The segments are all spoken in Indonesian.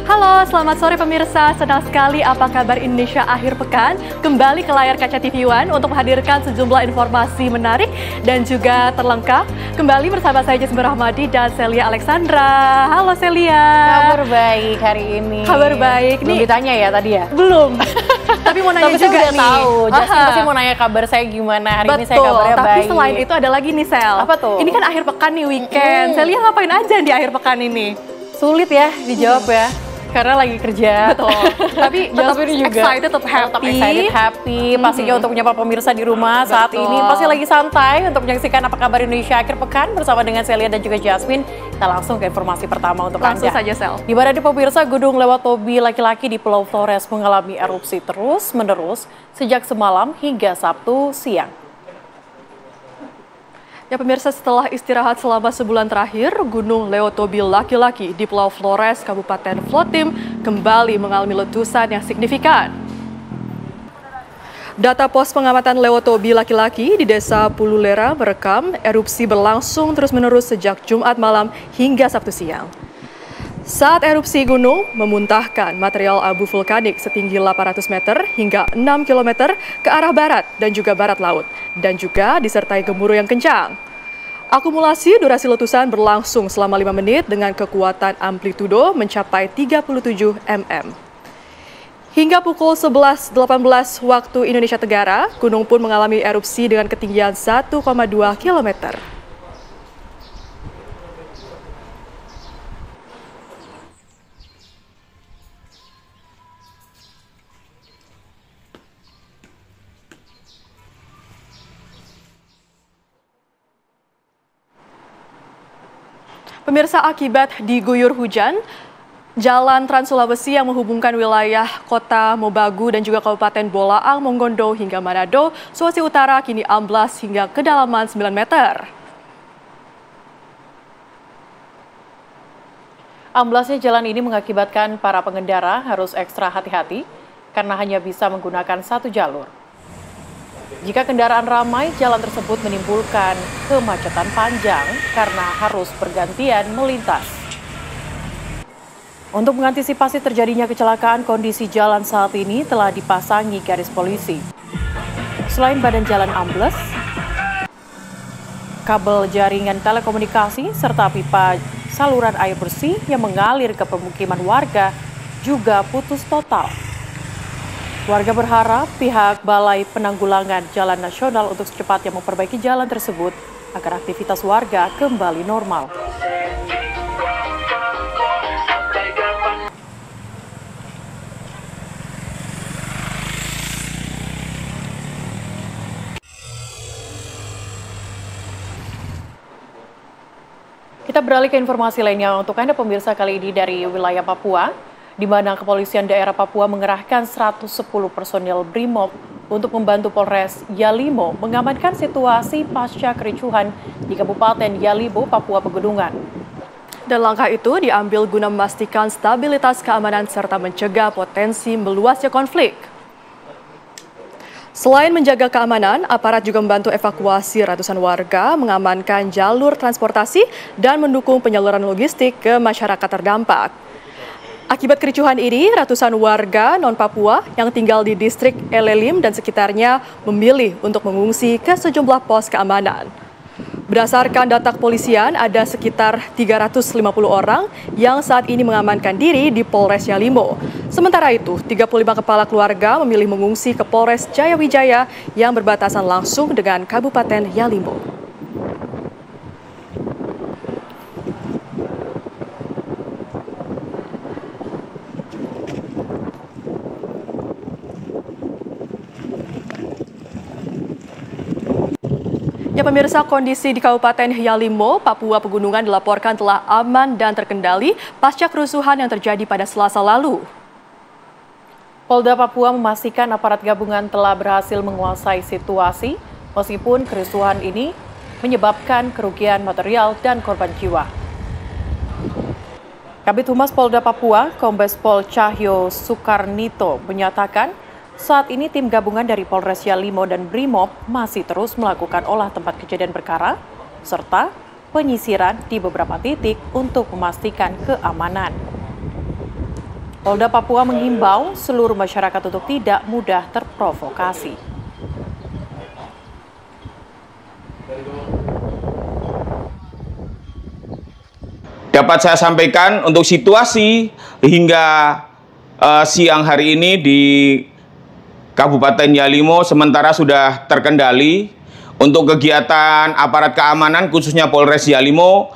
Halo, selamat sore pemirsa. Senang sekali apa kabar Indonesia akhir pekan. Kembali ke layar kaca TV One untuk menghadirkan sejumlah informasi menarik dan juga terlengkap. Kembali bersama saya Jasmine Rahmadi dan Celia Alexandra. Halo Celia. Kabar baik hari ini. Kabar baik. Belum ditanya ya tadi ya? Belum. Tapi mau nanya juga udah nih. Tahu. Jasmine pasti mau nanya kabar saya gimana hari ini. Saya kabarnya tapi baik. selain itu ada lagi nih Sel. Apa tuh? Ini kan akhir pekan nih, weekend. Celia ngapain aja di akhir pekan ini? Sulit ya dijawab ya. Karena lagi kerja. Betul. Tapi tetap ini juga excited, tetap happy. Pastinya untuk menyapa pemirsa di rumah saat ini pasti lagi santai untuk menyaksikan apa kabar Indonesia akhir pekan bersama dengan Celia dan juga Jasmine. Kita langsung ke informasi pertama untuk Langsung Anda. saja Sel. Di mana di pemirsa Gunung Lewatobi laki-laki di Pulau Flores mengalami erupsi terus-menerus sejak semalam hingga Sabtu siang. Ya pemirsa, setelah istirahat selama sebulan terakhir, Gunung Lewatobi laki-laki di Pulau Flores, Kabupaten Vlottim kembali mengalami letusan yang signifikan. Data pos pengamatan Lewatobi laki-laki di Desa Pululera merekam erupsi berlangsung terus-menerus sejak Jumat malam hingga Sabtu siang. Saat erupsi gunung memuntahkan material abu vulkanik setinggi 800 meter hingga 6 km ke arah barat dan juga barat laut, dan juga disertai gemuruh yang kencang. Akumulasi durasi letusan berlangsung selama 5 menit dengan kekuatan amplitudo mencapai 37 mm. Hingga pukul 11.18 waktu Indonesia Tenggara, gunung pun mengalami erupsi dengan ketinggian 1,2 km. Pemirsa, akibat diguyur hujan, jalan Trans Sulawesi yang menghubungkan wilayah kota Mobagu dan juga Kabupaten Bolaang, Mongondo hingga Manado, Sulawesi Utara kini amblas hingga kedalaman 9 meter. Amblasnya jalan ini mengakibatkan para pengendara harus ekstra hati-hati karena hanya bisa menggunakan satu jalur. Jika kendaraan ramai, jalan tersebut menimbulkan kemacetan panjang karena harus bergantian melintas. Untuk mengantisipasi terjadinya kecelakaan, kondisi jalan saat ini telah dipasangi garis polisi. Selain badan jalan ambles, kabel jaringan telekomunikasi serta pipa saluran air bersih yang mengalir ke pemukiman warga juga putus total. Warga berharap pihak Balai Penanggulangan Jalan Nasional untuk secepatnya memperbaiki jalan tersebut agar aktivitas warga kembali normal. Kita beralih ke informasi lainnya untuk Anda pemirsa kali ini dari wilayah Papua, di mana kepolisian daerah Papua mengerahkan 110 personil BRIMOB untuk membantu Polres Yalimo mengamankan situasi pasca kericuhan di Kabupaten Yalibo, Papua Pegunungan. Dan langkah itu diambil guna memastikan stabilitas keamanan serta mencegah potensi meluasnya konflik. Selain menjaga keamanan, aparat juga membantu evakuasi ratusan warga, mengamankan jalur transportasi, dan mendukung penyaluran logistik ke masyarakat terdampak. Akibat kericuhan ini, ratusan warga non-Papua yang tinggal di distrik Elelim dan sekitarnya memilih untuk mengungsi ke sejumlah pos keamanan. Berdasarkan data kepolisian, ada sekitar 350 orang yang saat ini mengamankan diri di Polres Yalimo. Sementara itu, 35 kepala keluarga memilih mengungsi ke Polres Jayawijaya yang berbatasan langsung dengan Kabupaten Yalimo. Ya pemirsa, kondisi di Kabupaten Yalimo, Papua Pegunungan dilaporkan telah aman dan terkendali pasca kerusuhan yang terjadi pada Selasa lalu. Polda Papua memastikan aparat gabungan telah berhasil menguasai situasi meskipun kerusuhan ini menyebabkan kerugian material dan korban jiwa. Kabid Humas Polda Papua, Kombes Pol Cahyo Soekarnito menyatakan saat ini tim gabungan dari Polres Yalimo dan BRIMOB masih terus melakukan olah tempat kejadian perkara serta penyisiran di beberapa titik untuk memastikan keamanan. Polda Papua menghimbau seluruh masyarakat untuk tidak mudah terprovokasi. Dapat saya sampaikan untuk situasi hingga siang hari ini di Kabupaten Yalimo sementara sudah terkendali. Untuk kegiatan aparat keamanan khususnya Polres Yalimo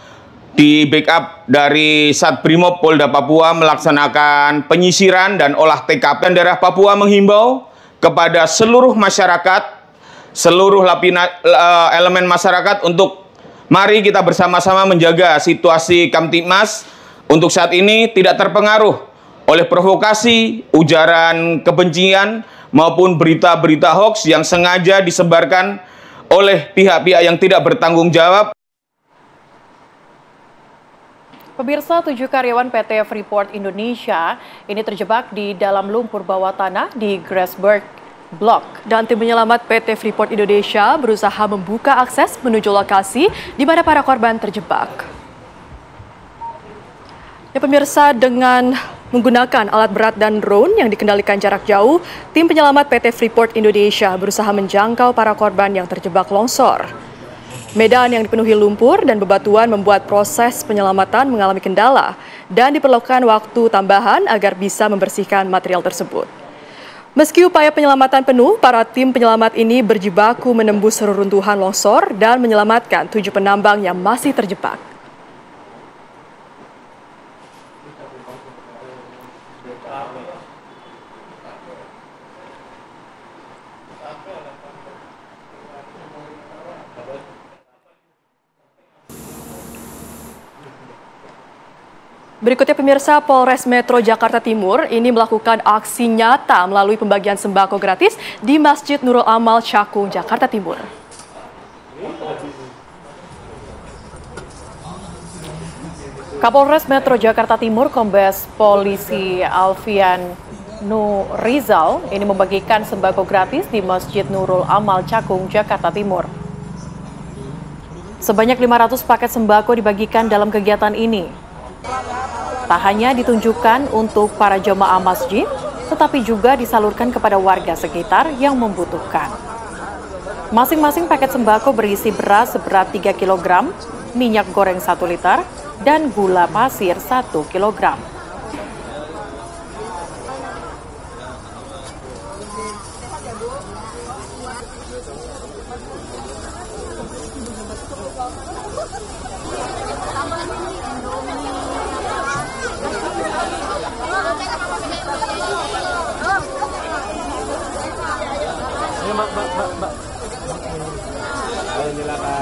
di backup dari Satbrimob Polda Papua melaksanakan penyisiran dan olah TKP. Dan daerah Papua menghimbau kepada seluruh masyarakat, seluruh elemen masyarakat untuk mari kita bersama-sama menjaga situasi Kamtibmas untuk saat ini tidak terpengaruh oleh provokasi, ujaran kebencian maupun berita-berita hoaks yang sengaja disebarkan oleh pihak-pihak yang tidak bertanggung jawab. Pemirsa, 7 karyawan PT Freeport Indonesia ini terjebak di dalam lumpur bawah tanah di Grasberg Block. Dan tim penyelamat PT Freeport Indonesia berusaha membuka akses menuju lokasi di mana para korban terjebak. Ya pemirsa, dengan menggunakan alat berat dan drone yang dikendalikan jarak jauh, tim penyelamat PT Freeport Indonesia berusaha menjangkau para korban yang terjebak longsor. Medan yang dipenuhi lumpur dan bebatuan membuat proses penyelamatan mengalami kendala dan diperlukan waktu tambahan agar bisa membersihkan material tersebut. Meski upaya penyelamatan penuh, para tim penyelamat ini berjibaku menembus reruntuhan longsor dan menyelamatkan 7 penambang yang masih terjebak. Berikutnya pemirsa, Polres Metro Jakarta Timur ini melakukan aksi nyata melalui pembagian sembako gratis di Masjid Nurul Amal Cakung, Jakarta Timur. Kapolres Metro Jakarta Timur, Kombes Polisi Alfian Nurizal ini membagikan sembako gratis di Masjid Nurul Amal Cakung, Jakarta Timur. Sebanyak 500 paket sembako dibagikan dalam kegiatan ini. Tak hanya ditunjukkan untuk para jemaah masjid, tetapi juga disalurkan kepada warga sekitar yang membutuhkan. Masing-masing paket sembako berisi beras seberat 3 kg, minyak goreng 1 liter, dan gula pasir 1 kg. Mbak. Ayo silakan.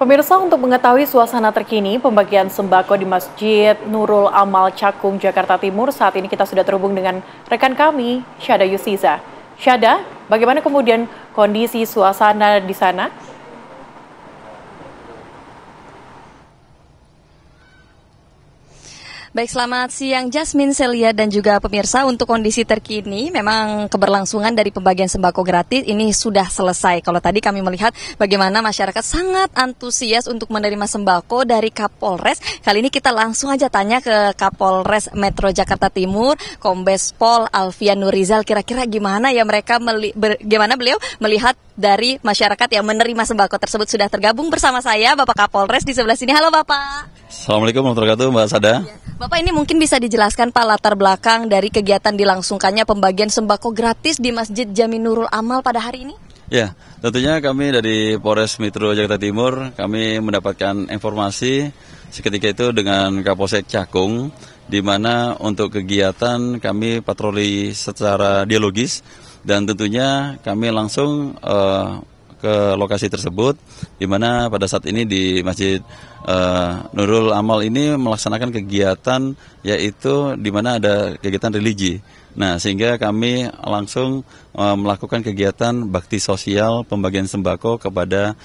Pemirsa, untuk mengetahui suasana terkini pembagian sembako di Masjid Nurul Amal Cakung, Jakarta Timur, saat ini kita sudah terhubung dengan rekan kami, Syada Yusiza. Syada, bagaimana kemudian kondisi suasana di sana? Baik, selamat siang Jasmine, Celia, dan juga pemirsa. Untuk kondisi terkini, memang keberlangsungan dari pembagian sembako gratis ini sudah selesai. Kalau tadi kami melihat bagaimana masyarakat sangat antusias untuk menerima sembako dari Kapolres. Kali ini kita langsung aja tanya ke Kapolres Metro Jakarta Timur, Kombes Pol Alfian Nurizal. Kira-kira gimana ya mereka, gimana beliau melihat dari masyarakat yang menerima sembako tersebut. Sudah tergabung bersama saya Bapak Kapolres di sebelah sini. Halo Bapak. Assalamualaikum warahmatullahi wabarakatuh, Mbak Sada. Bapak, ini mungkin bisa dijelaskan Pak latar belakang dari kegiatan dilangsungkannya pembagian sembako gratis di Masjid Jami Nurul Amal pada hari ini? Ya, tentunya kami dari Polres Metro Jakarta Timur, kami mendapatkan informasi seketika itu dengan Kapolsek Cakung, di mana untuk kegiatan kami patroli secara dialogis, dan tentunya kami langsung ke lokasi tersebut, di mana pada saat ini di Masjid Nurul Amal ini melaksanakan kegiatan, yaitu di mana ada kegiatan religi. Nah, sehingga kami langsung melakukan kegiatan bakti sosial pembagian sembako kepada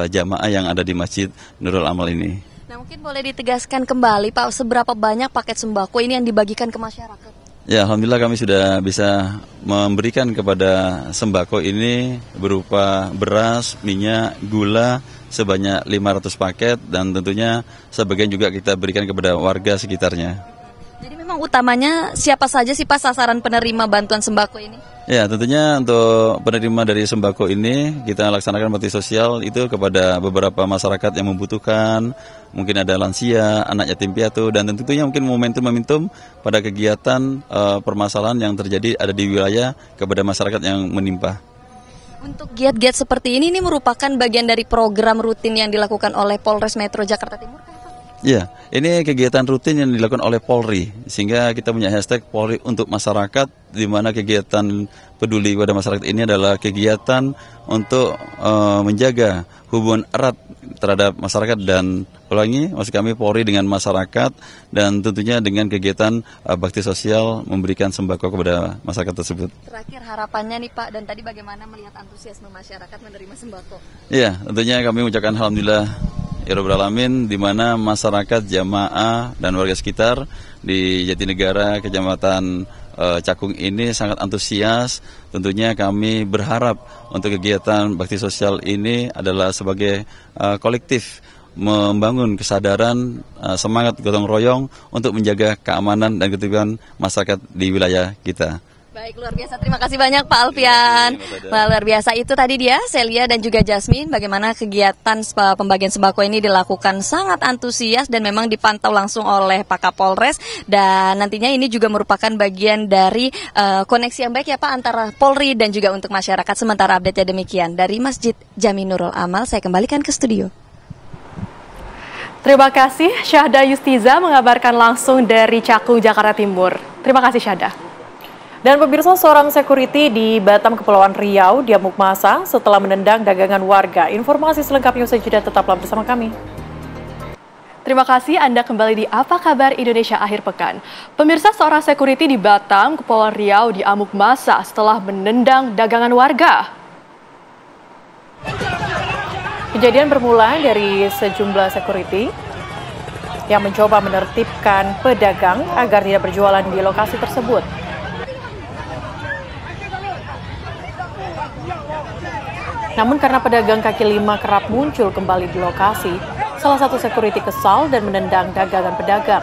jamaah yang ada di Masjid Nurul Amal ini. Nah, mungkin boleh ditegaskan kembali Pak, seberapa banyak paket sembako ini yang dibagikan ke masyarakat? Ya, alhamdulillah kami sudah bisa memberikan kepada sembako ini berupa beras, minyak, gula sebanyak 500 paket dan tentunya sebagian juga kita berikan kepada warga sekitarnya. Jadi memang utamanya siapa saja sih Pak sasaran penerima bantuan sembako ini? Ya, tentunya untuk penerima dari sembako ini kita laksanakan bakti sosial itu kepada beberapa masyarakat yang membutuhkan, mungkin ada lansia, anak yatim piatu, dan tentunya mungkin momentum-momentum pada kegiatan permasalahan yang terjadi ada di wilayah kepada masyarakat yang menimpa. Untuk giat-giat seperti ini merupakan bagian dari program rutin yang dilakukan oleh Polres Metro Jakarta Timur. Ya, ini kegiatan rutin yang dilakukan oleh Polri, sehingga kita punya hashtag Polri untuk masyarakat, di mana kegiatan peduli pada masyarakat ini adalah kegiatan untuk menjaga hubungan erat terhadap masyarakat dan ulangi, maksud kami Polri dengan masyarakat dan tentunya dengan kegiatan bakti sosial memberikan sembako kepada masyarakat tersebut. Terakhir harapannya nih Pak, dan tadi bagaimana melihat antusiasme masyarakat menerima sembako? Iya, tentunya kami mengucapkan alhamdulillah ya Rabbal Alamin, di mana masyarakat, jamaah, dan warga sekitar di Jatinegara, Kecamatan Cakung ini sangat antusias. Tentunya kami berharap untuk kegiatan bakti sosial ini adalah sebagai kolektif membangun kesadaran, semangat gotong royong untuk menjaga keamanan dan ketertiban masyarakat di wilayah kita. Baik, luar biasa. Terima kasih banyak Pak Alfian. Luar biasa, itu tadi dia Celia dan juga Jasmine bagaimana kegiatan pembagian sembako ini dilakukan sangat antusias dan memang dipantau langsung oleh Pak Kapolres, dan nantinya ini juga merupakan bagian dari koneksi yang baik ya Pak antara Polri dan juga untuk masyarakat. Sementara update-nya demikian dari Masjid Jami Nurul Amal, saya kembalikan ke studio. Terima kasih Syahda Yustiza mengabarkan langsung dari Cakung, Jakarta Timur. Terima kasih Syahda. Dan pemirsa, seorang security di Batam, Kepulauan Riau diamuk massa setelah menendang dagangan warga. Informasi selengkapnya usai jeda, tetaplah bersama kami. Terima kasih Anda kembali di Apa Kabar Indonesia Akhir Pekan. Pemirsa, seorang security di Batam, Kepulauan Riau diamuk massa setelah menendang dagangan warga. Kejadian bermula dari sejumlah security yang mencoba menertibkan pedagang agar tidak berjualan di lokasi tersebut. Namun karena pedagang kaki lima kerap muncul kembali di lokasi, salah satu security kesal dan menendang dagangan pedagang.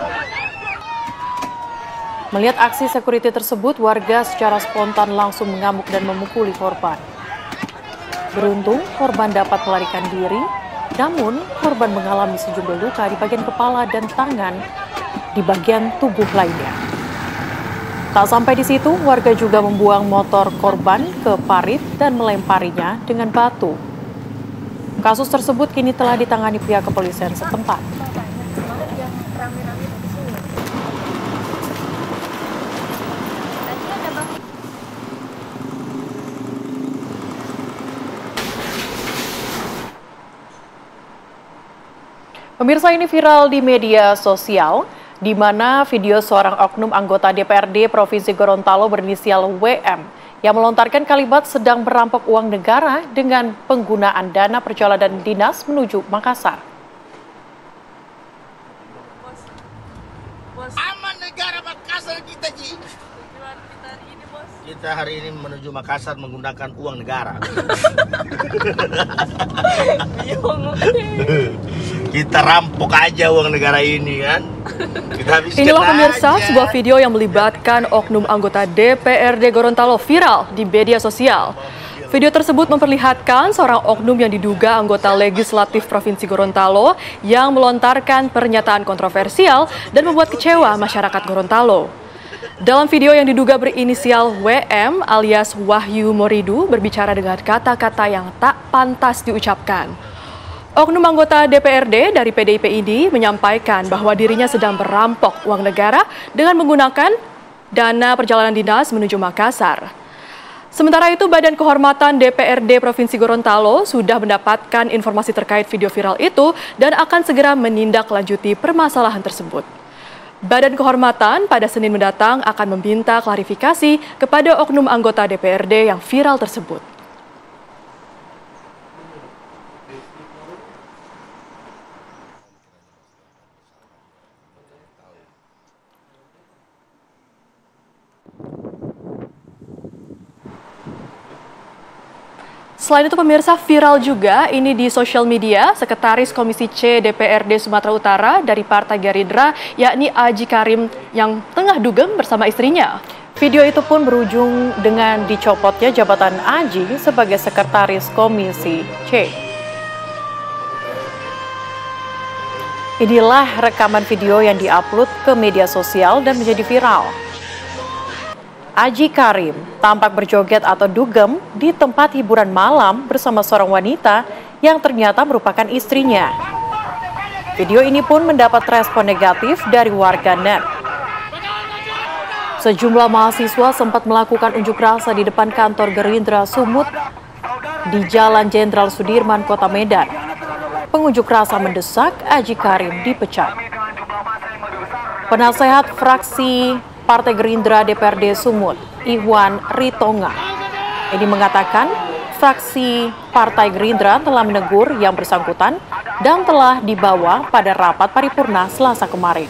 Melihat aksi security tersebut, warga secara spontan langsung mengamuk dan memukuli korban. Beruntung, korban dapat melarikan diri, namun korban mengalami sejumlah luka di bagian kepala dan tangan di bagian tubuh lainnya. Tak sampai di situ, warga juga membuang motor korban ke parit dan melemparinya dengan batu. Kasus tersebut kini telah ditangani pihak kepolisian setempat. Pemirsa, ini viral di media sosial, di mana video seorang oknum anggota DPRD Provinsi Gorontalo berinisial WM yang melontarkan kalimat sedang merampok uang negara dengan penggunaan dana perjalanan dinas menuju Makassar. Aman negara Makassar kita, Ji. Kita hari ini menuju Makassar menggunakan uang negara. Kita rampok aja uang negara ini kan. Inilah pemirsa, sebuah video yang melibatkan oknum anggota DPRD Gorontalo viral di media sosial. Video tersebut memperlihatkan seorang oknum yang diduga anggota legislatif Provinsi Gorontalo yang melontarkan pernyataan kontroversial dan membuat kecewa masyarakat Gorontalo. Dalam video yang diduga berinisial WM alias Wahyu Moridu berbicara dengan kata-kata yang tak pantas diucapkan. Oknum anggota DPRD dari PDIP ini menyampaikan bahwa dirinya sedang merampok uang negara dengan menggunakan dana perjalanan dinas menuju Makassar. Sementara itu, Badan Kehormatan DPRD Provinsi Gorontalo sudah mendapatkan informasi terkait video viral itu dan akan segera menindaklanjuti permasalahan tersebut. Badan Kehormatan pada Senin mendatang akan meminta klarifikasi kepada oknum anggota DPRD yang viral tersebut. Selain itu pemirsa, viral juga ini di sosial media, Sekretaris Komisi C DPRD Sumatera Utara dari Partai Gerindra, yakni Aji Karim yang tengah dugem bersama istrinya. Video itu pun berujung dengan dicopotnya jabatan Aji sebagai Sekretaris Komisi C. Inilah rekaman video yang diupload ke media sosial dan menjadi viral. Aji Karim tampak berjoget atau dugem di tempat hiburan malam bersama seorang wanita yang ternyata merupakan istrinya. Video ini pun mendapat respon negatif dari warganet. Sejumlah mahasiswa sempat melakukan unjuk rasa di depan kantor Gerindra Sumut di Jalan Jenderal Sudirman, Kota Medan. Pengunjuk rasa mendesak Aji Karim dipecat. Penasehat fraksi Partai Gerindra DPRD Sumut, Iwan Ritonga, ini mengatakan fraksi Partai Gerindra telah menegur yang bersangkutan dan telah dibawa pada rapat paripurna Selasa kemarin.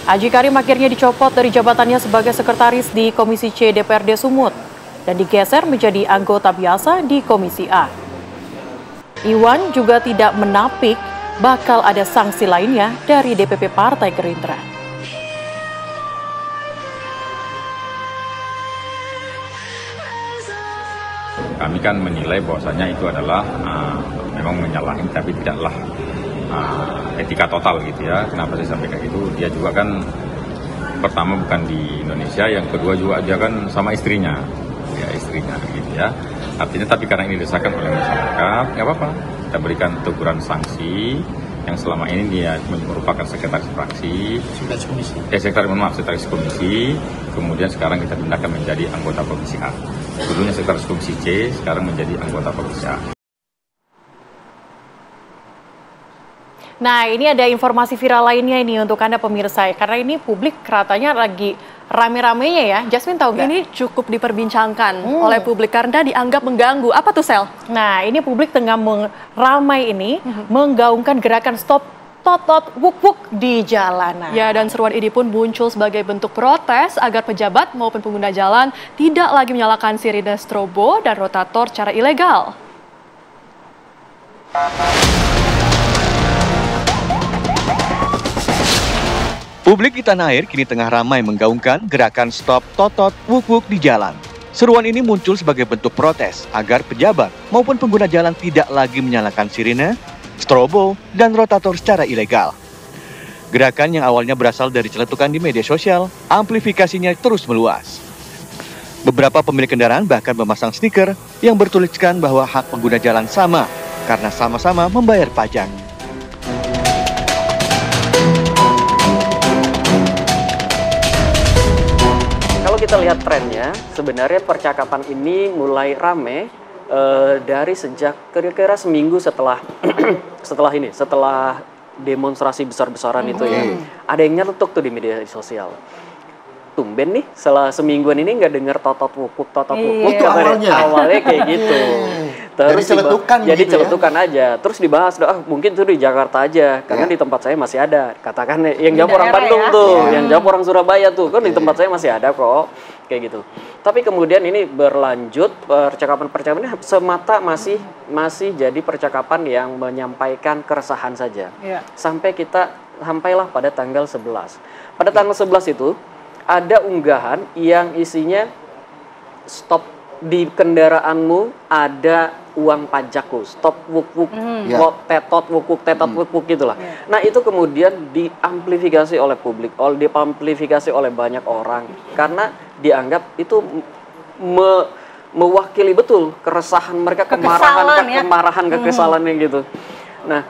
Aji Karim akhirnya dicopot dari jabatannya sebagai sekretaris di Komisi C DPRD Sumut dan digeser menjadi anggota biasa di Komisi A. Iwan juga tidak menapik bakal ada sanksi lainnya dari DPP Partai Gerindra. Kami kan menilai bahwasanya itu adalah memang menyalahi, tapi tidaklah etika total gitu ya. Kenapa saya sampaikan itu? Dia juga kan pertama bukan di Indonesia, yang kedua juga dia kan sama istrinya, ya istrinya gitu ya. Artinya tapi karena ini didesakan oleh masyarakat, nggak apa-apa. Kita berikan teguran sanksi yang selama ini dia merupakan sekretaris fraksi, sekretaris komisi, kemudian sekarang kita pindahkan menjadi anggota Komisi A. Dulunya sekretaris Komisi C, sekarang menjadi anggota Komisi A. Nah, ini ada informasi viral lainnya ini untuk Anda pemirsa, karena ini publik katanya lagi rame-ramenya ya. Jasmine tahu nggak? Ini cukup diperbincangkan oleh publik karena dianggap mengganggu. Apa tuh, Sel? Nah, ini publik tengah ramai ini menggaungkan gerakan stop totot wuk-wuk di jalanan. Ya, dan seruan ini pun muncul sebagai bentuk protes agar pejabat maupun pengguna jalan tidak lagi menyalakan sirine strobo dan rotator secara ilegal. Publik di tanah air kini tengah ramai menggaungkan gerakan stop totot wuk-wuk di jalan. Seruan ini muncul sebagai bentuk protes agar pejabat maupun pengguna jalan tidak lagi menyalakan sirine, strobo, dan rotator secara ilegal. Gerakan yang awalnya berasal dari celetukan di media sosial, amplifikasinya terus meluas. Beberapa pemilik kendaraan bahkan memasang stiker yang bertuliskan bahwa hak pengguna jalan sama karena sama-sama membayar pajak. Kalau kita lihat trennya, sebenarnya percakapan ini mulai rame dari sejak kira-kira seminggu setelah setelah demonstrasi besar-besaran itu ya. Ada yang nyeletuk tuh di media sosial. Tumben nih, setelah semingguan ini nggak dengar totot wukuk. Itu awalnya kayak gitu. Terus jadi celetukan aja. Terus dibahas, mungkin tuh di Jakarta aja, karena di tempat saya masih ada. Katakan yang jawab orang Bandung tuh, yang jawab orang Surabaya tuh, kan di tempat saya masih ada kok, kayak gitu. Tapi kemudian ini berlanjut, percakapan semata masih jadi percakapan yang menyampaikan keresahan saja. Sampailah pada tanggal 11. Pada tanggal 11 itu ada unggahan yang isinya stop di kendaraanmu ada uang pajakku, stop wuk-wuk, tetot wuk-wuk gitulah. Nah itu kemudian diamplifikasi oleh publik, diamplifikasi oleh banyak orang karena dianggap itu mewakili betul keresahan mereka, kemarahan, kekesalannya gitu. Nah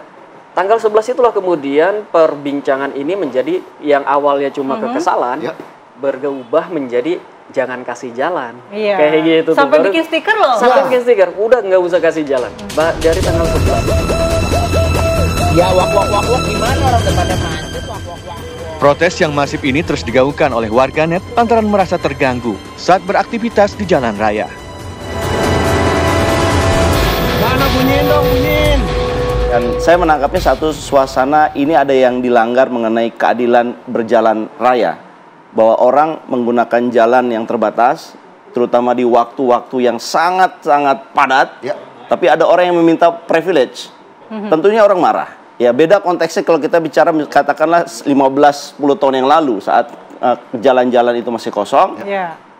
tanggal 11 itulah kemudian perbincangan ini menjadi yang awalnya cuma kekesalan berubah menjadi jangan kasih jalan. Kayak gitu. Sampai bikin stiker loh. Sampai bikin stiker. Udah nggak usah kasih jalan. Dari tanggal 11. Ya wak gimana orang pada manjat wak. Protes yang masif ini terus digaungkan oleh warganet lantaran merasa terganggu saat beraktivitas di jalan raya. Mana bunyiin. Dan saya menangkapnya satu suasana ini ada yang dilanggar mengenai keadilan berjalan raya. Bahwa orang menggunakan jalan yang terbatas terutama di waktu-waktu yang sangat-sangat padat. Tapi ada orang yang meminta privilege. Tentunya orang marah. Ya, beda konteksnya kalau kita bicara katakanlah 15-10 tahun yang lalu saat jalan-jalan itu masih kosong.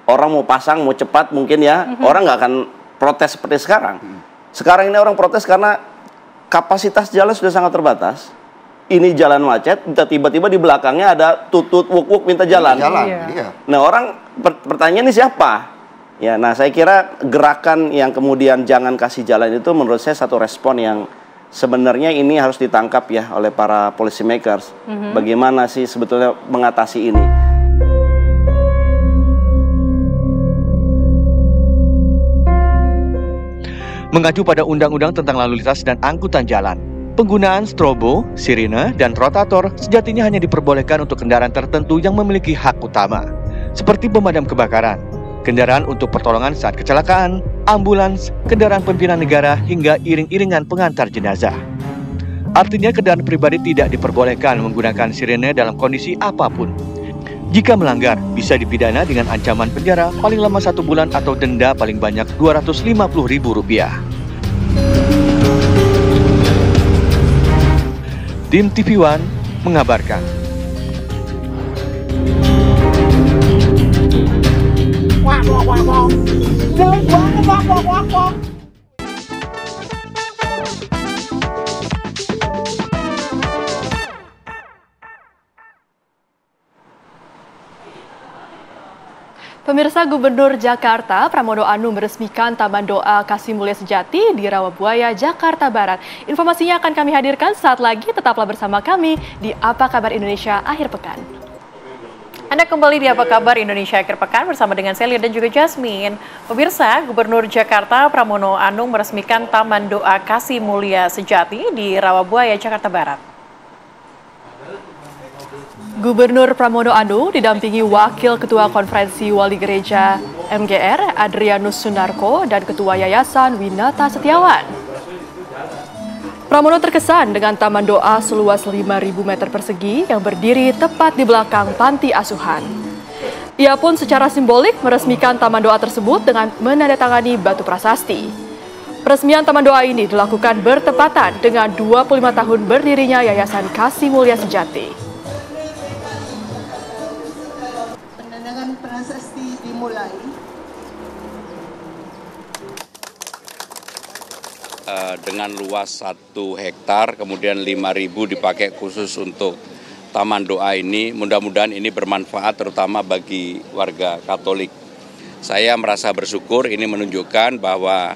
Orang mau pasang, mau cepat mungkin ya, orang nggak akan protes seperti sekarang. Sekarang ini orang protes karena kapasitas jalan sudah sangat terbatas. Ini jalan macet, tiba-tiba di belakangnya ada tutut wuk-wuk minta jalan. Nah, orang pertanyaan ini siapa? Ya, nah saya kira gerakan yang kemudian jangan kasih jalan itu menurut saya satu respon yang sebenarnya ini harus ditangkap ya oleh para policy makers. Bagaimana sih sebetulnya mengatasi ini? Mengacu pada Undang-Undang tentang Lalu Lintas dan Angkutan Jalan, penggunaan strobo, sirine, dan rotator sejatinya hanya diperbolehkan untuk kendaraan tertentu yang memiliki hak utama, seperti pemadam kebakaran, kendaraan untuk pertolongan saat kecelakaan, ambulans, kendaraan pimpinan negara, hingga iring-iringan pengantar jenazah. Artinya kendaraan pribadi tidak diperbolehkan menggunakan sirine dalam kondisi apapun. Jika melanggar, bisa dipidana dengan ancaman penjara paling lama 1 bulan atau denda paling banyak Rp250.000. Tim TV One mengabarkan. Pemirsa, Gubernur Jakarta Pramono Anung meresmikan Taman Doa Kasih Mulia Sejati di Rawabuaya, Jakarta Barat. Informasinya akan kami hadirkan saat lagi, tetaplah bersama kami di Apa Kabar Indonesia Akhir Pekan. Anda kembali di Apa Kabar Indonesia Akhir Pekan bersama dengan Celia dan juga Jasmine. Pemirsa, Gubernur Jakarta Pramono Anung meresmikan Taman Doa Kasih Mulia Sejati di Rawabuaya, Jakarta Barat. Gubernur Pramono Anung didampingi Wakil Ketua Konferensi Wali Gereja MGR Adrianus Sunarko dan Ketua Yayasan Winata Setiawan. Pramono terkesan dengan Taman Doa seluas 5.000 meter persegi yang berdiri tepat di belakang panti asuhan. Ia pun secara simbolik meresmikan Taman Doa tersebut dengan menandatangani batu prasasti. Peresmian Taman Doa ini dilakukan bertepatan dengan 25 tahun berdirinya Yayasan Kasih Mulia Sejati. Prasasti dimulai. Dengan luas 1 hektar, kemudian 5.000 dipakai khusus untuk Taman Doa ini. Mudah-mudahan ini bermanfaat terutama bagi warga Katolik. Saya merasa bersyukur, ini menunjukkan bahwa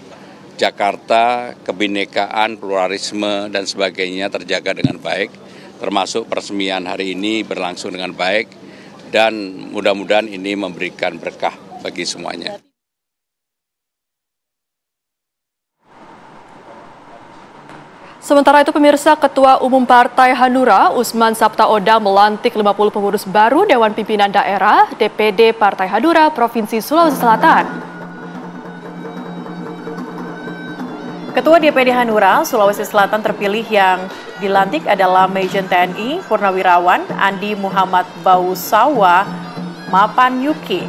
Jakarta, kebinekaan, pluralisme, dan sebagainya terjaga dengan baik. Termasuk peresmian hari ini berlangsung dengan baik. Dan mudah-mudahan ini memberikan berkah bagi semuanya. Sementara itu pemirsa, Ketua Umum Partai Hanura Usman Sabtaodang melantik 50 pengurus baru Dewan Pimpinan Daerah DPD Partai Hanura Provinsi Sulawesi Selatan. Ketua DPD Hanura Sulawesi Selatan terpilih yang dilantik adalah Majen TNI Purnawirawan Andi Muhammad Bausawa Mapanyuki.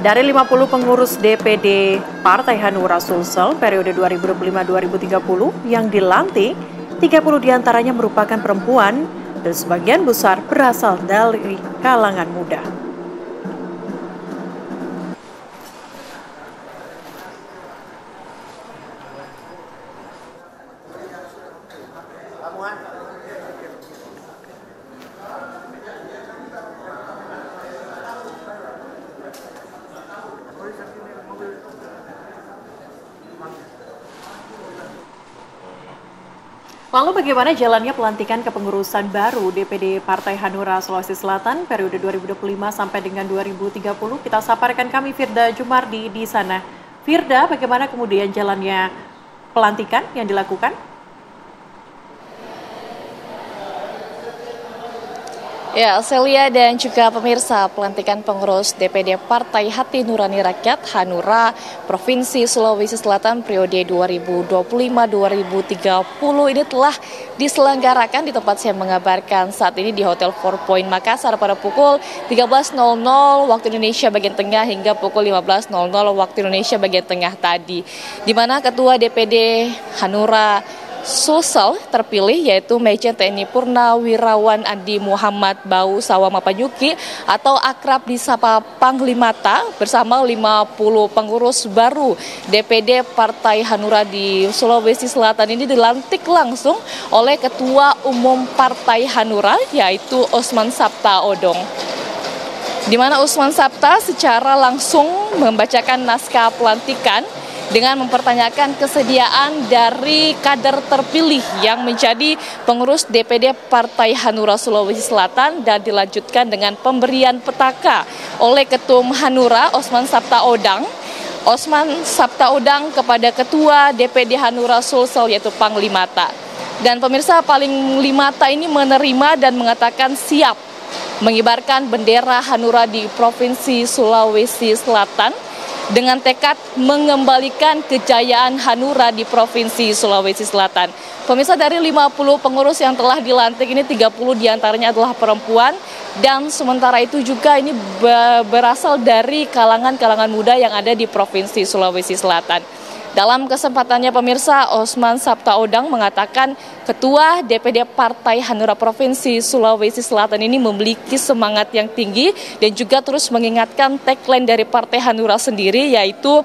Dari 50 pengurus DPD Partai Hanura Sulsel periode 2025-2030 yang dilantik, 30 diantaranya merupakan perempuan dan sebagian besar berasal dari kalangan muda. Lalu bagaimana jalannya pelantikan kepengurusan baru DPD Partai Hanura Sulawesi Selatan periode 2025 sampai dengan 2030? Kita saparkan kami Firda Jumardi di sana. Firda, bagaimana kemudian jalannya pelantikan yang dilakukan? Ya, Celia dan juga pemirsa, pelantikan pengurus DPD Partai Hati Nurani Rakyat Hanura Provinsi Sulawesi Selatan periode 2025-2030 ini telah diselenggarakan di tempat saya mengabarkan saat ini di Hotel 4 Point Makassar pada pukul 13.00 waktu Indonesia bagian tengah hingga pukul 15.00 waktu Indonesia bagian tengah tadi, di mana Ketua DPD Hanura Sulsel terpilih yaitu Majen TNI Purnawirawan Andi Muhammad Bau Sawamapanyuki atau akrab disapa Panglimata bersama 50 pengurus baru DPD Partai Hanura di Sulawesi Selatan ini dilantik langsung oleh Ketua Umum Partai Hanura yaitu Osman Sabta Odong. Di mana Osman Sabta secara langsung membacakan naskah pelantikan dengan mempertanyakan kesediaan dari kader terpilih yang menjadi pengurus DPD Partai Hanura Sulawesi Selatan dan dilanjutkan dengan pemberian petaka oleh Ketum Hanura Osman Sabta Odang kepada Ketua DPD Hanura Sulsel yaitu Panglimata. Dan pemirsa, Panglimata ini menerima dan mengatakan siap mengibarkan bendera Hanura di Provinsi Sulawesi Selatan dengan tekad mengembalikan kejayaan Hanura di Provinsi Sulawesi Selatan. Pemirsa, dari 50 pengurus yang telah dilantik ini 30 diantaranya adalah perempuan dan sementara itu juga ini berasal dari kalangan muda yang ada di Provinsi Sulawesi Selatan. Dalam kesempatannya pemirsa, Osman Sabta Odang mengatakan Ketua DPD Partai Hanura Provinsi Sulawesi Selatan ini memiliki semangat yang tinggi dan juga terus mengingatkan tagline dari Partai Hanura sendiri yaitu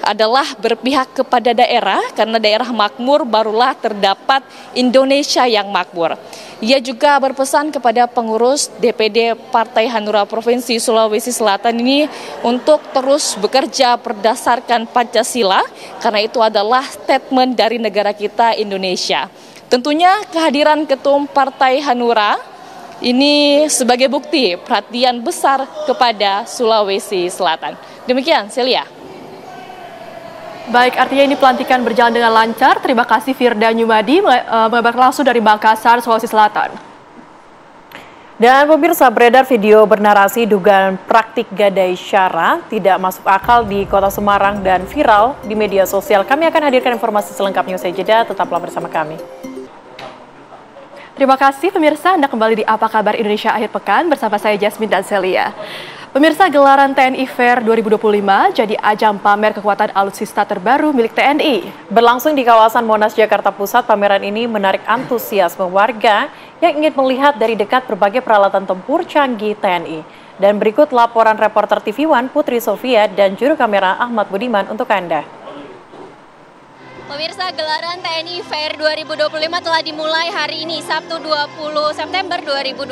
adalah berpihak kepada daerah karena daerah makmur barulah terdapat Indonesia yang makmur. Ia juga berpesan kepada pengurus DPD Partai Hanura Provinsi Sulawesi Selatan ini untuk terus bekerja berdasarkan Pancasila karena itu adalah statement dari negara kita Indonesia. Tentunya kehadiran Ketum Partai Hanura ini sebagai bukti perhatian besar kepada Sulawesi Selatan. Demikian, Celia. Baik, artinya ini pelantikan berjalan dengan lancar. Terima kasih Firda Nyumadi mengabarkan langsung dari Makassar, Sulawesi Selatan. Dan pemirsa, beredar video bernarasi dugaan praktik gadai syara tidak masuk akal di Kota Semarang dan viral di media sosial. Kami akan hadirkan informasi selengkapnya usai jeda. Tetaplah bersama kami. Terima kasih pemirsa, Anda kembali di Apa Kabar Indonesia Akhir Pekan bersama saya Jasmine dan Celia. Pemirsa, gelaran TNI Fair 2025 jadi ajang pamer kekuatan alutsista terbaru milik TNI. Berlangsung di kawasan Monas, Jakarta Pusat, pameran ini menarik antusiasme warga yang ingin melihat dari dekat berbagai peralatan tempur canggih TNI. Dan berikut laporan reporter TV One Putri Sofia dan juru kamera Ahmad Budiman untuk Anda. Pemirsa, gelaran TNI Fair 2025 telah dimulai hari ini, Sabtu 20 September 2025.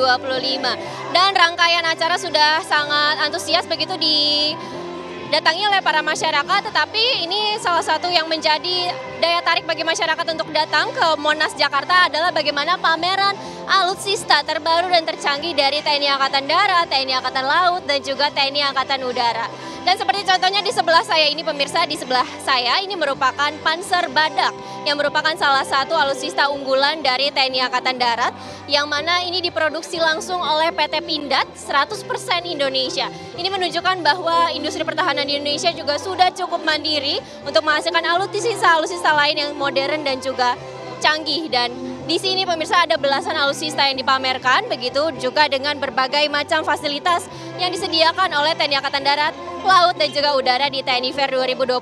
Dan rangkaian acara sudah sangat antusias begitu didatangi oleh para masyarakat, tetapi ini salah satu yang menjadi daya tarik bagi masyarakat untuk datang ke Monas, Jakarta adalah bagaimana pameran alutsista terbaru dan tercanggih dari TNI Angkatan Darat, TNI Angkatan Laut, dan juga TNI Angkatan Udara. Dan seperti contohnya di sebelah saya ini pemirsa, di sebelah saya ini merupakan Panzer Badak yang merupakan salah satu alutsista unggulan dari TNI Angkatan Darat yang mana ini diproduksi langsung oleh PT Pindad 100% Indonesia. Ini menunjukkan bahwa industri pertahanan di Indonesia juga sudah cukup mandiri untuk menghasilkan alutsista lain yang modern dan juga canggih. Dan di sini pemirsa ada belasan alutsista yang dipamerkan, begitu juga dengan berbagai macam fasilitas yang disediakan oleh TNI Angkatan Darat, Laut, dan juga Udara di TNI Fair 2025.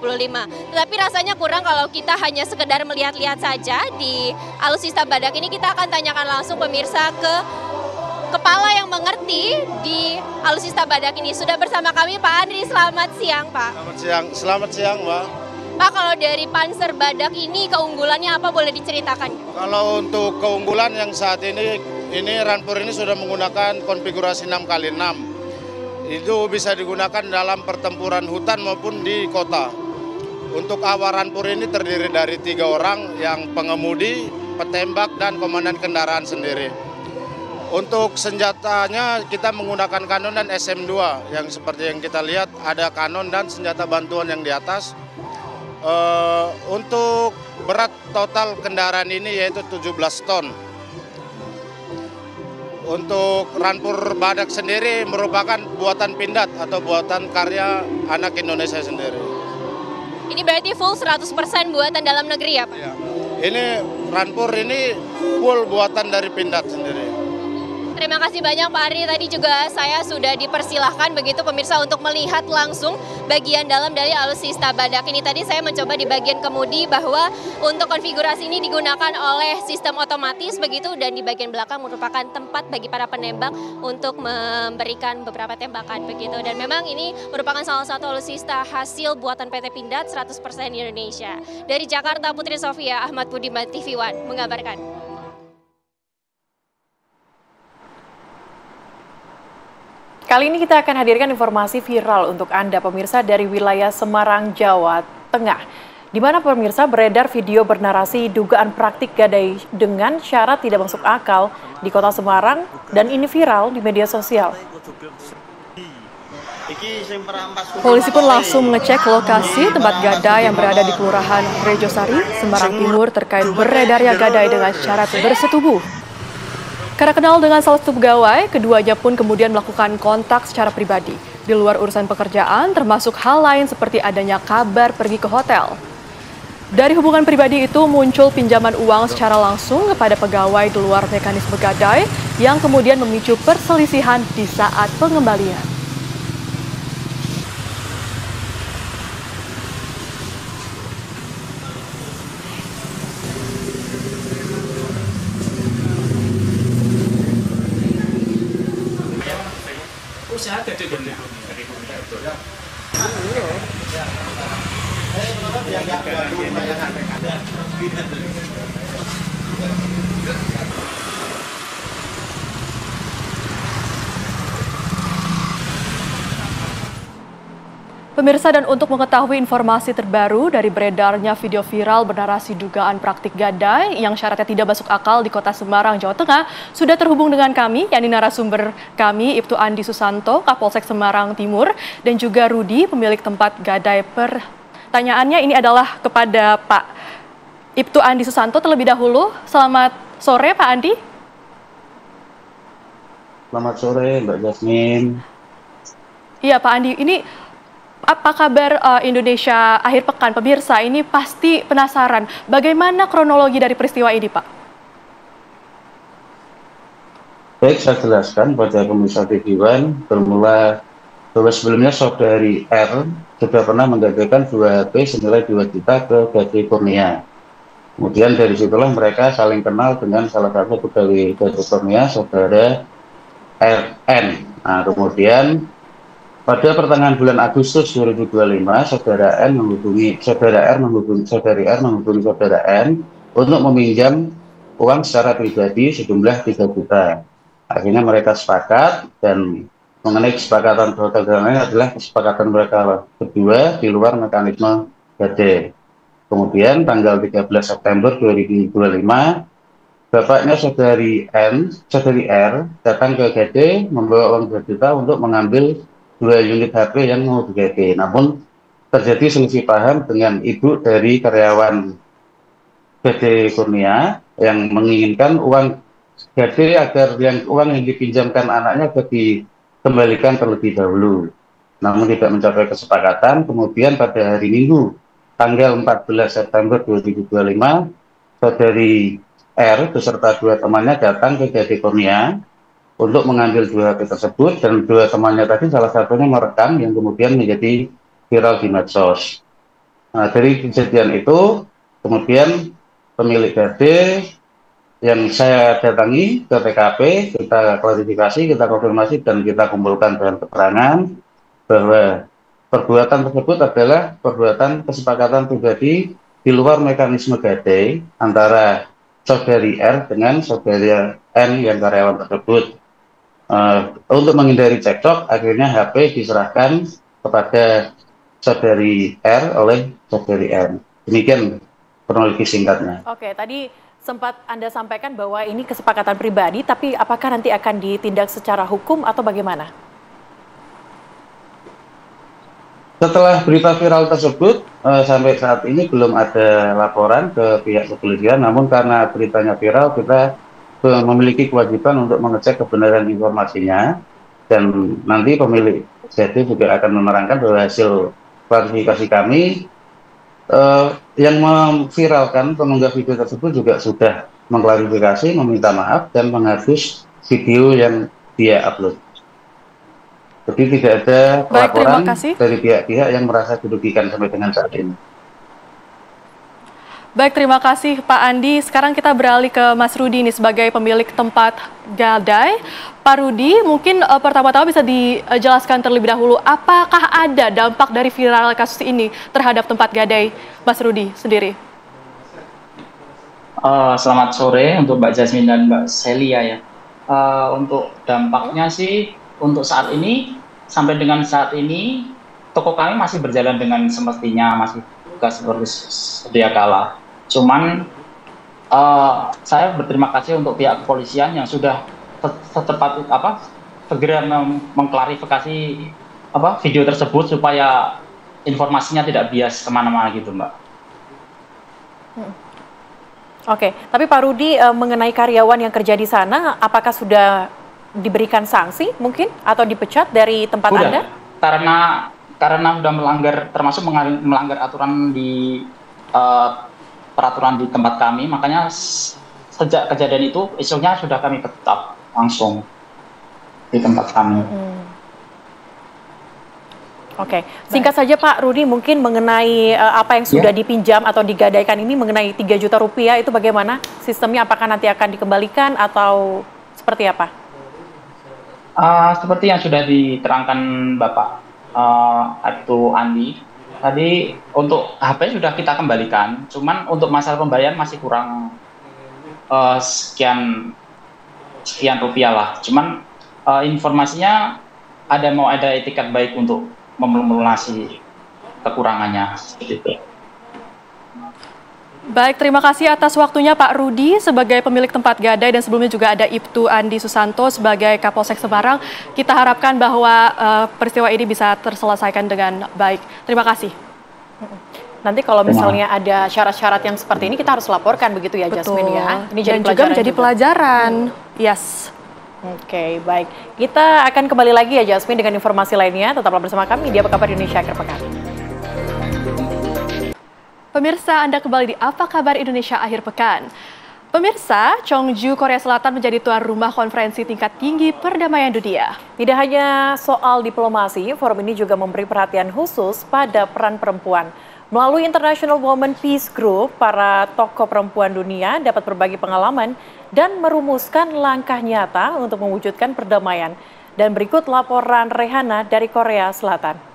Tetapi rasanya kurang kalau kita hanya sekedar melihat-lihat saja di alutsista Badak ini. Kita akan tanyakan langsung pemirsa ke kepala yang mengerti di alutsista Badak ini. Sudah bersama kami Pak Andri, selamat siang Pak. Selamat siang Mbak. Pak, kalau dari Panzer Badak ini keunggulannya apa, boleh diceritakan? Kalau untuk keunggulan yang saat ini Rampur ini sudah menggunakan konfigurasi 6x6. Itu bisa digunakan dalam pertempuran hutan maupun di kota. Untuk awal Rampur ini terdiri dari 3 orang, yang pengemudi, petembak, dan komandan kendaraan sendiri. Untuk senjatanya kita menggunakan kanon dan SM2, yang seperti yang kita lihat ada kanon dan senjata bantuan yang di atas. Untuk berat total kendaraan ini yaitu 17 ton. untuk Rampur Badak sendiri merupakan buatan Pindad atau buatan karya anak Indonesia sendiri. Ini berarti full 100% buatan dalam negeri ya Pak? Ya. Ini Rampur ini full buatan dari Pindad sendiri. Terima kasih banyak Pak Ari, tadi juga saya sudah dipersilahkan begitu pemirsa untuk melihat langsung bagian dalam dari alutsista badak ini. Tadi saya mencoba di bagian kemudi bahwa untuk konfigurasi ini digunakan oleh sistem otomatis begitu, dan di bagian belakang merupakan tempat bagi para penembak untuk memberikan beberapa tembakan begitu. Dan memang ini merupakan salah satu alutsista hasil buatan PT Pindad 100% Indonesia. Dari Jakarta, Putri Sofia, Ahmad Budiman, TV One mengabarkan. Kali ini kita akan hadirkan informasi viral untuk Anda pemirsa dari wilayah Semarang, Jawa Tengah. Di mana pemirsa beredar video bernarasi dugaan praktik gadai dengan syarat tidak masuk akal di kota Semarang, dan ini viral di media sosial. Polisi pun langsung mengecek lokasi tempat gadai yang berada di Kelurahan Rejosari, Semarang Timur terkait beredarnya gadai dengan syarat bersetubuh. Karena kenal dengan salah satu pegawai, keduanya pun kemudian melakukan kontak secara pribadi di luar urusan pekerjaan, termasuk hal lain seperti adanya kabar pergi ke hotel. Dari hubungan pribadi itu muncul pinjaman uang secara langsung kepada pegawai di luar mekanisme gadai yang kemudian memicu perselisihan di saat pengembalian. Pemirsa, dan untuk mengetahui informasi terbaru dari beredarnya video viral bernarasi dugaan praktik gadai yang syaratnya tidak masuk akal di kota Semarang, Jawa Tengah, sudah terhubung dengan kami, yakni narasumber kami, Ibtu Andi Susanto, Kapolsek Semarang Timur, dan juga Rudi, pemilik tempat gadai. Pertanyaannya ini adalah kepada Pak Ibtu Andi Susanto terlebih dahulu. Selamat sore, Pak Andi. Selamat sore, Mbak Jasmine. Iya, Pak Andi, ini apa kabar Indonesia akhir pekan? Pemirsa ini pasti penasaran bagaimana kronologi dari peristiwa ini, Pak? Baik, saya jelaskan pada pemirsa TV One, bermula bahwa sebelumnya saudari R sudah pernah menggagalkan 2 HP senilai 2 juta ke Gadai Kurnia. Kemudian dari situlah mereka saling kenal dengan salah satu pegawai Gadai Kurnia, saudara RN. Nah, kemudian pada pertengahan bulan Agustus 2025, saudara R menghubungi saudara N untuk meminjam uang secara pribadi sejumlah 3 juta. Akhirnya mereka sepakat, dan mengenai kesepakatan ini adalah kesepakatan mereka berdua di luar mekanisme gadai. Kemudian tanggal 13 September 2025, bapaknya saudari R datang ke gadai membawa uang 2 juta untuk mengambil 2 unit HP yang mau digadai. Namun terjadi selisih paham dengan ibu dari karyawan Gadai Kurnia yang menginginkan uang gadai agar uang yang dipinjamkan anaknya dikembalikan terlebih dahulu. Namun tidak mencapai kesepakatan. Kemudian pada hari Minggu tanggal 14 September 2025, saudari R beserta 2 temannya datang ke Gadai Kurnia untuk mengambil 2 HP tersebut, dan 2 temannya tadi salah satunya merekam yang kemudian menjadi viral di medsos. Nah, dari kejadian itu kemudian pemilik gadai yang saya datangi ke TKP, kita klarifikasi, kita konfirmasi, dan kita kumpulkan bahan keterangan bahwa perbuatan tersebut adalah perbuatan kesepakatan pribadi di luar mekanisme gadai antara saudari R dengan saudari N yang karyawan tersebut. Untuk menghindari cekcok, akhirnya HP diserahkan kepada saudari R oleh saudari N. Demikian kronologi singkatnya. Oke, tadi sempat Anda sampaikan bahwa ini kesepakatan pribadi, tapi apakah nanti akan ditindak secara hukum atau bagaimana? Setelah berita viral tersebut, sampai saat ini belum ada laporan ke pihak kepolisian, namun karena beritanya viral, kita memiliki kewajiban untuk mengecek kebenaran informasinya, dan nanti pemilik jadi juga akan menerangkan bahwa hasil klarifikasi kami yang memviralkan pengunggah video tersebut juga sudah mengklarifikasi, meminta maaf, dan menghapus video yang dia upload. Jadi tidak ada laporan dari pihak-pihak yang merasa dirugikan sampai dengan saat ini. Baik, terima kasih Pak Andi. Sekarang kita beralih ke Mas Rudi nih sebagai pemilik tempat gadai. Pak Rudi, mungkin pertama-tama bisa dijelaskan terlebih dahulu, apakah ada dampak dari viral kasus ini terhadap tempat gadai Mas Rudi sendiri? Selamat sore untuk Mbak Jasmine dan Mbak Celia ya. Untuk dampaknya sih, untuk saat ini, sampai dengan saat ini, toko kami masih berjalan dengan semestinya, masih buka seperti sedia kala. Cuman saya berterima kasih untuk pihak kepolisian yang sudah secepat segera mengklarifikasi video tersebut supaya informasinya tidak bias kemana-mana gitu, Mbak. Oke, tapi Pak Rudi, mengenai karyawan yang kerja di sana, apakah sudah diberikan sanksi mungkin atau dipecat dari tempat Anda? Karena sudah melanggar, termasuk melanggar aturan di peraturan di tempat kami, makanya sejak kejadian itu esoknya sudah kami tetap langsung di tempat kami. Oke, singkat saja Pak Rudi, mungkin mengenai apa yang sudah dipinjam atau digadaikan ini mengenai 3 juta rupiah itu bagaimana sistemnya? Apakah nanti akan dikembalikan atau seperti apa? Seperti yang sudah diterangkan Bapak Aibtu Andi, tadi untuk HP sudah kita kembalikan, cuman untuk masalah pembayaran masih kurang sekian rupiah lah. Cuman informasinya mau ada etikat baik untuk melunasi kekurangannya seperti itu. Baik, terima kasih atas waktunya Pak Rudi sebagai pemilik tempat gadai, dan sebelumnya juga ada Ibtu Andi Susanto sebagai Kapolsek Semarang. Kita harapkan bahwa peristiwa ini bisa terselesaikan dengan baik. Terima kasih. Nanti kalau misalnya ada syarat-syarat yang seperti ini, kita harus laporkan begitu ya, Jasmine ya. Ini jadi juga menjadi pelajaran. Yes. Oke, baik. Kita akan kembali lagi ya Jasmine dengan informasi lainnya. Tetaplah bersama kami di Apa Kabar Indonesia Akhir Pekan. Pemirsa, Anda kembali di Apa Kabar Indonesia Akhir Pekan. Pemirsa, Cheongju, Korea Selatan menjadi tuan rumah konferensi tingkat tinggi perdamaian dunia. Tidak hanya soal diplomasi, forum ini juga memberi perhatian khusus pada peran perempuan. Melalui International Women Peace Group, para tokoh perempuan dunia dapat berbagi pengalaman dan merumuskan langkah nyata untuk mewujudkan perdamaian. Dan berikut laporan Rehana dari Korea Selatan.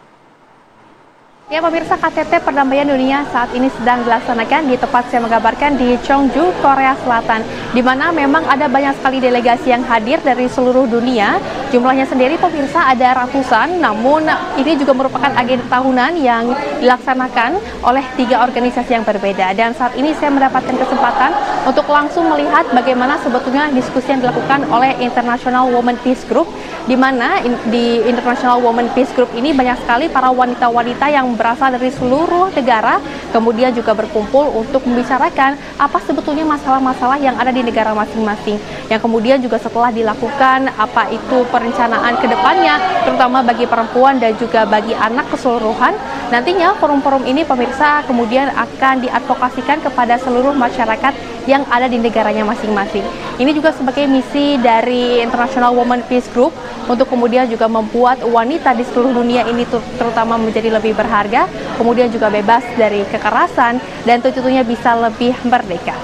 Ya pemirsa, KTT Perdamaian Dunia saat ini sedang dilaksanakan di tempat saya menggambarkan di Cheongju, Korea Selatan, di mana memang ada banyak sekali delegasi yang hadir dari seluruh dunia. Jumlahnya sendiri pemirsa ada ratusan, namun ini juga merupakan agenda tahunan yang dilaksanakan oleh 3 organisasi yang berbeda. Dan saat ini saya mendapatkan kesempatan untuk langsung melihat bagaimana sebetulnya diskusi yang dilakukan oleh International Women Peace Group, di mana di International Women Peace Group ini banyak sekali para wanita-wanita yang berasal dari seluruh negara, kemudian juga berkumpul untuk membicarakan apa sebetulnya masalah-masalah yang ada di negara masing-masing, yang kemudian juga setelah dilakukan apa itu perencanaan ke depannya, terutama bagi perempuan dan juga bagi anak keseluruhan. Nantinya forum-forum ini pemirsa kemudian akan diadvokasikan kepada seluruh masyarakat yang ada di negaranya masing-masing. Ini juga sebagai misi dari International Women Peace Group untuk kemudian juga membuat wanita di seluruh dunia ini terutama menjadi lebih berharga, kemudian juga bebas dari kekerasan, dan tentunya bisa lebih merdeka.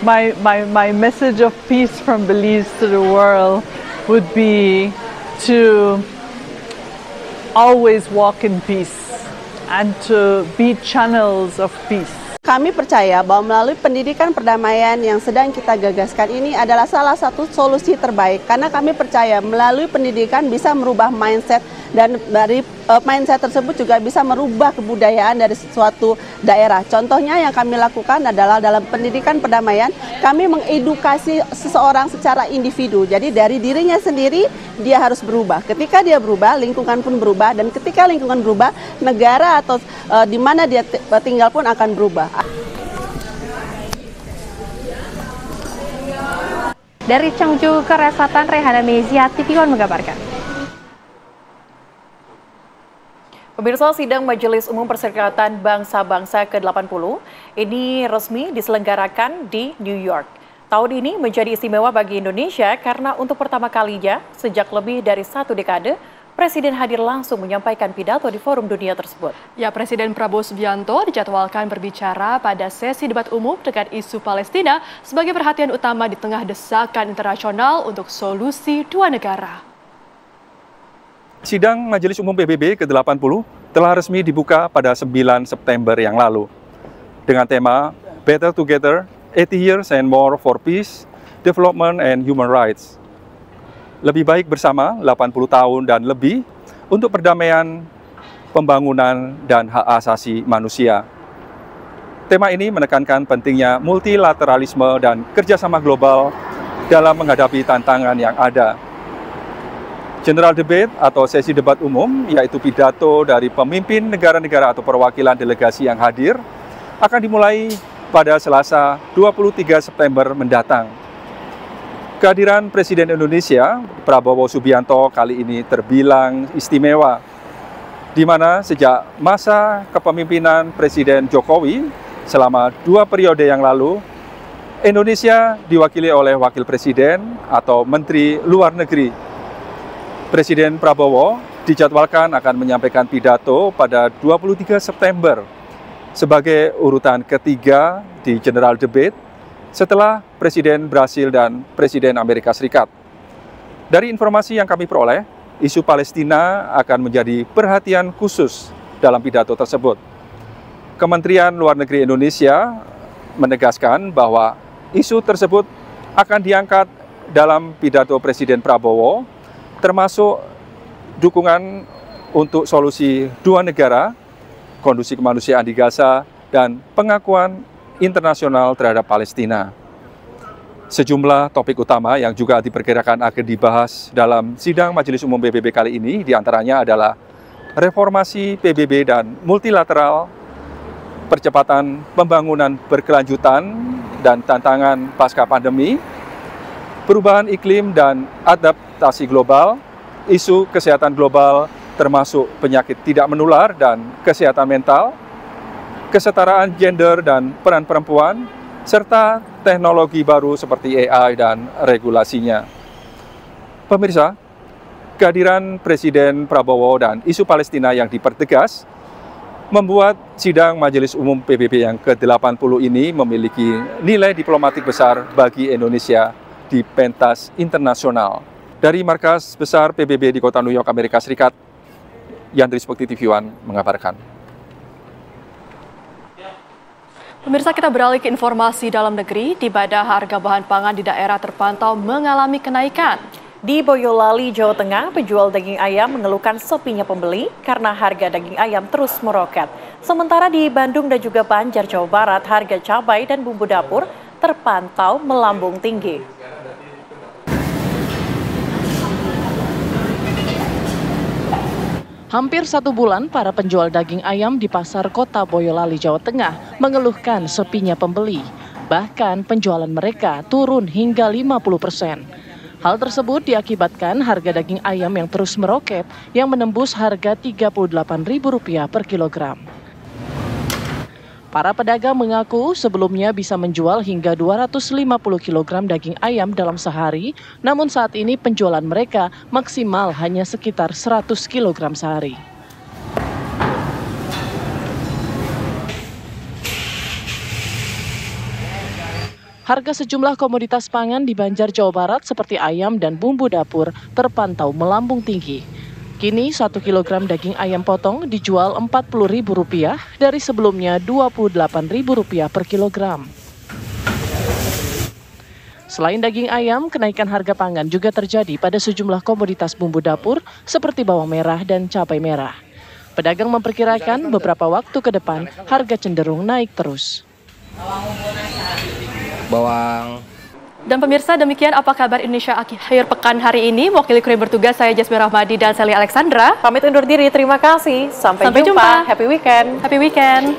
My message of peace from Belize to the world would be to always walk in peace and to be channels of peace. Kami percaya bahwa melalui pendidikan perdamaian yang sedang kita gagaskan ini adalah salah satu solusi terbaik, karena kami percaya melalui pendidikan bisa merubah mindset, dan dari mindset tersebut juga bisa merubah kebudayaan dari suatu daerah. Contohnya yang kami lakukan adalah dalam pendidikan perdamaian, kami mengedukasi seseorang secara individu. Jadi dari dirinya sendiri dia harus berubah. Ketika dia berubah, lingkungan pun berubah, dan ketika lingkungan berubah, negara atau di mana dia tinggal pun akan berubah. Dari Cheongju, Korea Selatan, Rehana Mezia, TV One mengabarkan. Pemirsa, sidang Majelis Umum Perserikatan Bangsa-Bangsa ke-80 ini resmi diselenggarakan di New York. Tahun ini menjadi istimewa bagi Indonesia karena untuk pertama kalinya sejak lebih dari 1 dekade, Presiden hadir langsung menyampaikan pidato di forum dunia tersebut. Ya, Presiden Prabowo Subianto dijadwalkan berbicara pada sesi debat umum dengan isu Palestina sebagai perhatian utama di tengah desakan internasional untuk solusi dua negara. Sidang Majelis Umum PBB ke-80 telah resmi dibuka pada 9 September yang lalu dengan tema Better Together, 80 Years and More for Peace, Development and Human Rights. Lebih baik bersama 80 tahun dan lebih untuk perdamaian, pembangunan, dan hak asasi manusia. Tema ini menekankan pentingnya multilateralisme dan kerjasama global dalam menghadapi tantangan yang ada. General Debate atau sesi debat umum, yaitu pidato dari pemimpin negara-negara atau perwakilan delegasi yang hadir, akan dimulai pada Selasa 23 September mendatang. Kehadiran Presiden Indonesia, Prabowo Subianto, kali ini terbilang istimewa, di mana sejak masa kepemimpinan Presiden Jokowi selama 2 periode yang lalu, Indonesia diwakili oleh Wakil Presiden atau Menteri Luar Negeri. Presiden Prabowo dijadwalkan akan menyampaikan pidato pada 23 September sebagai urutan ketiga di General Debate, setelah Presiden Brasil dan Presiden Amerika Serikat. Dari informasi yang kami peroleh, isu Palestina akan menjadi perhatian khusus dalam pidato tersebut. Kementerian Luar Negeri Indonesia menegaskan bahwa isu tersebut akan diangkat dalam pidato Presiden Prabowo, termasuk dukungan untuk solusi dua negara, kondisi kemanusiaan di Gaza, dan pengakuan internasional terhadap Palestina. Sejumlah topik utama yang juga diperkirakan akan dibahas dalam sidang Majelis Umum PBB kali ini diantaranya adalah reformasi PBB dan multilateral, percepatan pembangunan berkelanjutan dan tantangan pasca pandemi, perubahan iklim dan adaptasi global, isu kesehatan global termasuk penyakit tidak menular dan kesehatan mental, kesetaraan gender dan peran perempuan, serta teknologi baru seperti AI dan regulasinya. Pemirsa, kehadiran Presiden Prabowo dan isu Palestina yang dipertegas membuat sidang Majelis Umum PBB yang ke-80 ini memiliki nilai diplomatik besar bagi Indonesia di pentas internasional. Dari markas besar PBB di kota New York, Amerika Serikat, Yandri Spokti TV One mengabarkan. Pemirsa, kita beralih ke informasi dalam negeri, di mana harga bahan pangan di daerah terpantau mengalami kenaikan. Di Boyolali, Jawa Tengah, penjual daging ayam mengeluhkan sepinya pembeli karena harga daging ayam terus meroket. Sementara di Bandung dan juga Banjar, Jawa Barat, harga cabai dan bumbu dapur terpantau melambung tinggi. Hampir 1 bulan, para penjual daging ayam di pasar kota Boyolali, Jawa Tengah mengeluhkan sepinya pembeli. Bahkan penjualan mereka turun hingga 50%. Hal tersebut diakibatkan harga daging ayam yang terus meroket yang menembus harga Rp38.000 per kilogram. Para pedagang mengaku sebelumnya bisa menjual hingga 250 kg daging ayam dalam sehari, namun saat ini penjualan mereka maksimal hanya sekitar 100 kg sehari. Harga sejumlah komoditas pangan di Banjar, Jawa Barat seperti ayam dan bumbu dapur terpantau melambung tinggi. Kini 1 kg daging ayam potong dijual Rp40.000 dari sebelumnya Rp28.000 per kilogram. Selain daging ayam, kenaikan harga pangan juga terjadi pada sejumlah komoditas bumbu dapur seperti bawang merah dan cabai merah. Pedagang memperkirakan beberapa waktu ke depan harga cenderung naik terus. Bawang. Dan pemirsa, demikian apa kabar Indonesia akhir pekan hari ini. Mewakili kru yang bertugas, saya Jasmine Rahmadi dan Sally Alexandra. Pamit undur diri, terima kasih. Sampai jumpa. Happy weekend. Happy weekend.